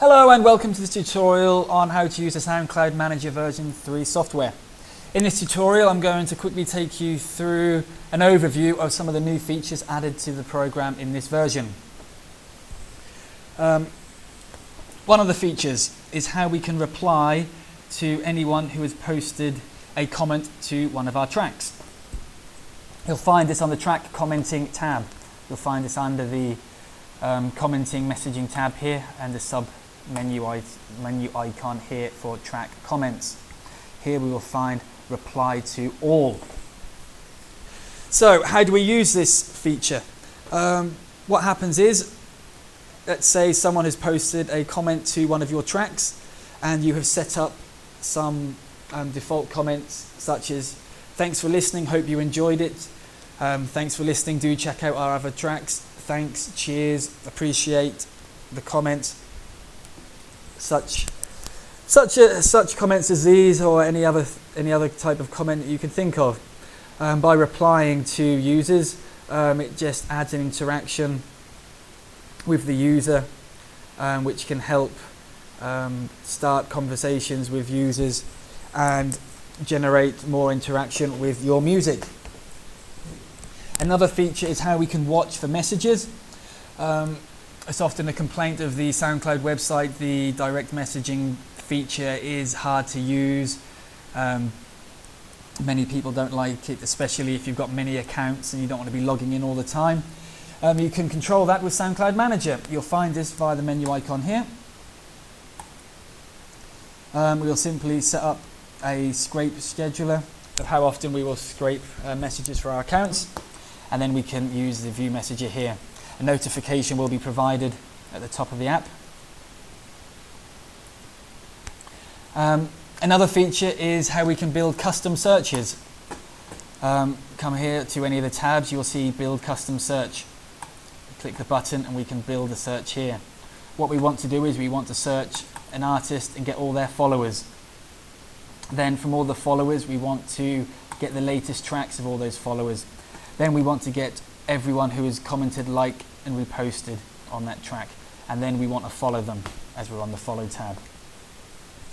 Hello and welcome to this tutorial on how to use the SoundCloud Manager version 3 software. In this tutorial I'm going to quickly take you through an overview of some of the new features added to the program in this version. One of the features is how we can reply to anyone who has posted a comment to one of our tracks. You'll find this on the track commenting tab. You'll find this under the commenting messaging tab here and the sub menu icon here for track comments. Here we will find reply to all. So how do we use this feature? What happens is, let's say someone has posted a comment to one of your tracks and you have set up some default comments such as thanks for listening, hope you enjoyed it, thanks for listening, do check out our other tracks, thanks, cheers, appreciate the comment. Such comments as these, or any other type of comment that you can think of. By replying to users, it just adds an interaction with the user, which can help start conversations with users and generate more interaction with your music. Another feature is how we can watch for messages. It's often a complaint of the SoundCloud website. The direct messaging feature is hard to use. Many people don't like it, especially if you've got many accounts and you don't want to be logging in all the time. You can control that with SoundCloud Manager. You'll find this via the menu icon here. We'll simply set up a scrape scheduler of how often we will scrape messages for our accounts, and then we can use the view messenger here. A notification will be provided at the top of the app. Another feature is how we can build custom searches. Come here to any of the tabs, you'll see build custom search. Click the button and we can build a search here. What we want to do is we want to search an artist and get all their followers. Then from all the followers we want to get the latest tracks of all those followers. Then we want to get everyone who has commented, like and reposted on that track, and then we want to follow them as we're on the follow tab.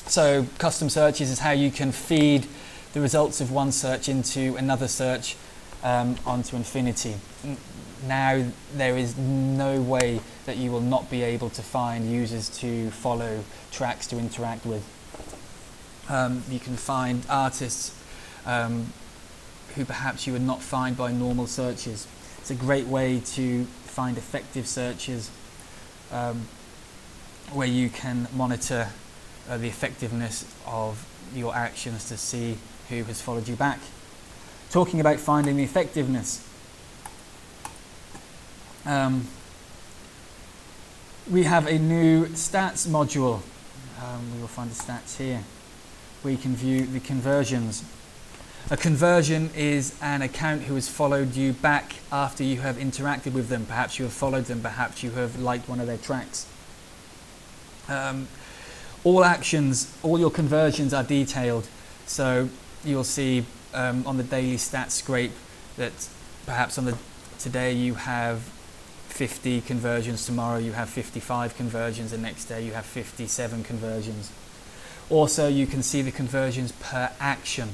So custom searches is how you can feed the results of one search into another search onto infinity. Now there is no way that you will not be able to find users to follow, tracks to interact with. You can find artists who perhaps you would not find by normal searches. It's a great way to find effective searches where you can monitor the effectiveness of your actions to see who has followed you back. Talking about finding the effectiveness, we have a new stats module. We will find the stats here, where you can view the conversions. A conversion is an account who has followed you back after you have interacted with them. Perhaps you have followed them, perhaps you have liked one of their tracks. All actions, all your conversions are detailed. So you'll see on the daily stats scrape that perhaps today you have 50 conversions, tomorrow you have 55 conversions, the next day you have 57 conversions. Also you can see the conversions per action.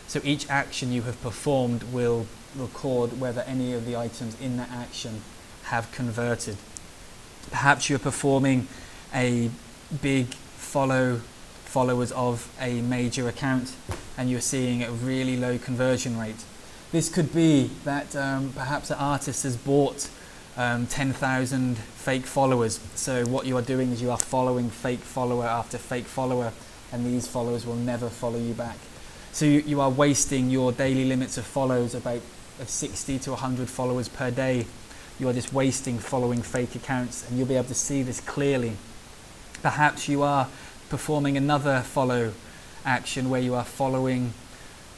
So each action you have performed will record whether any of the items in that action have converted. Perhaps you're performing a big followers of a major account and you're seeing a really low conversion rate. This could be that perhaps an artist has bought 10,000 fake followers. So what you are doing is you are following fake follower after fake follower, and these followers will never follow you back. So you are wasting your daily limits of follows, about 60 to 100 followers per day. You are just wasting following fake accounts, and you'll be able to see this clearly. Perhaps you are performing another follow action where you are following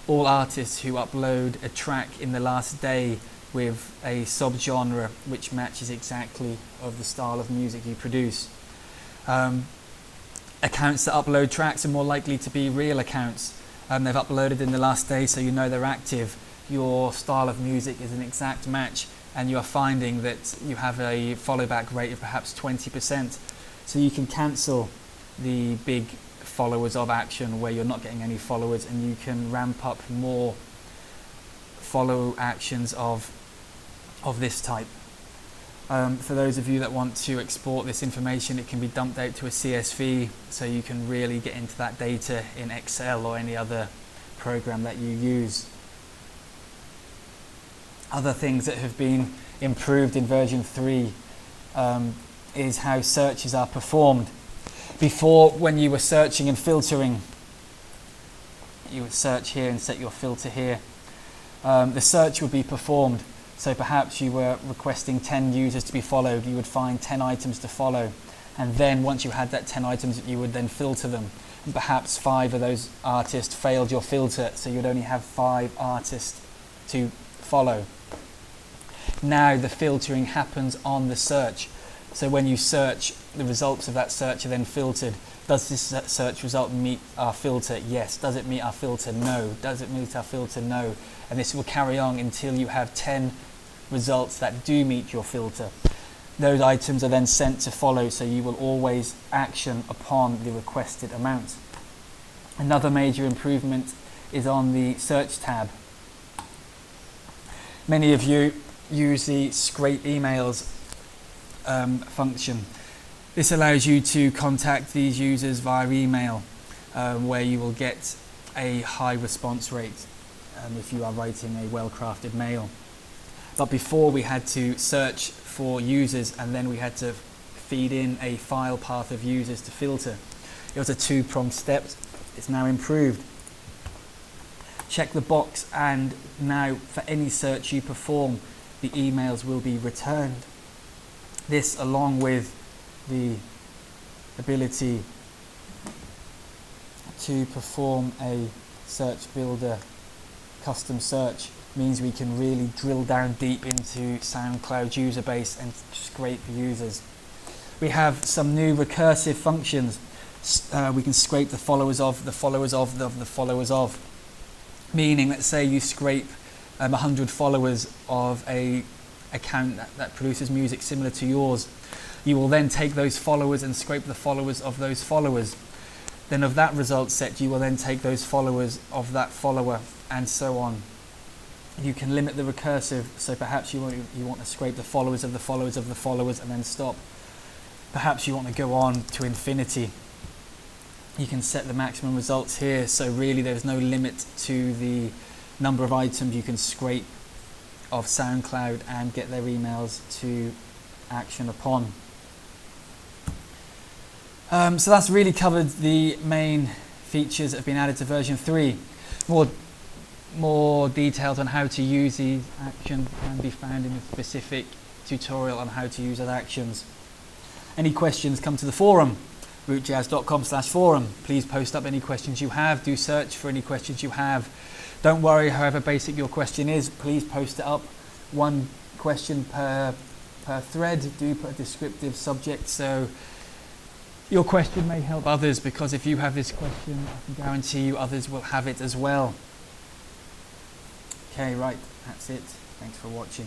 all artists who upload a track in the last day with a subgenre which matches exactly of the style of music you produce. Accounts that upload tracks are more likely to be real accounts. They've uploaded in the last day, so you know they're active. Your style of music is an exact match, and you are finding that you have a follow back rate of perhaps 20%. So you can cancel the big followers of action where you're not getting any followers, and you can ramp up more follow actions of this type. For those of you that want to export this information, it can be dumped out to a CSV, so you can really get into that data in Excel or any other program that you use. Other things that have been improved in version 3 is how searches are performed. Before, when you were searching and filtering, you would search here and set your filter here. The search would be performed. So perhaps you were requesting 10 users to be followed. You would find 10 items to follow. And then once you had that 10 items, you would then filter them. And perhaps 5 of those artists failed your filter, so you'd only have 5 artists to follow. Now the filtering happens on the search. So when you search, the results of that search are then filtered. Does this search result meet our filter? Yes. Does it meet our filter? No. Does it meet our filter? No. And this will carry on until you have 10 results that do meet your filter. Those items are then sent to follow, so you will always action upon the requested amount. Another major improvement is on the search tab. Many of you use the scrape emails function. This allows you to contact these users via email, where you will get a high response rate if you are writing a well-crafted mail. But before, we had to search for users and then we had to feed in a file path of users to filter. It was a 2-pronged step. It's now improved. Check the box, and now for any search you perform, the emails will be returned. This, along with the ability to perform a search builder custom search, means we can really drill down deep into SoundCloud user base and scrape users. We have some new recursive functions. We can scrape the followers of the followers of the followers of, meaning, let's say you scrape 100 followers of a account that produces music similar to yours. You will then take those followers and scrape the followers of those followers. Then of that result set, you will then take those followers of that follower, and so on. You can limit the recursive, so perhaps you want to scrape the followers of the followers of the followers and then stop. Perhaps you want to go on to infinity. You can set the maximum results here, so really there's no limit to the number of items you can scrape of SoundCloud and get their emails to action upon. So that's really covered the main features that have been added to version 3. More details on how to use these actions can be found in a specific tutorial on how to use those actions. Any questions, come to the forum, rootjazz.com/forum. Please post up any questions you have. Do search for any questions you have. Don't worry, however basic your question is, please post it up. 1 question per thread. Do put a descriptive subject, so your question may help others, because if you have this question, I can guarantee you others will have it as well. Okay, right, that's it. Thanks for watching.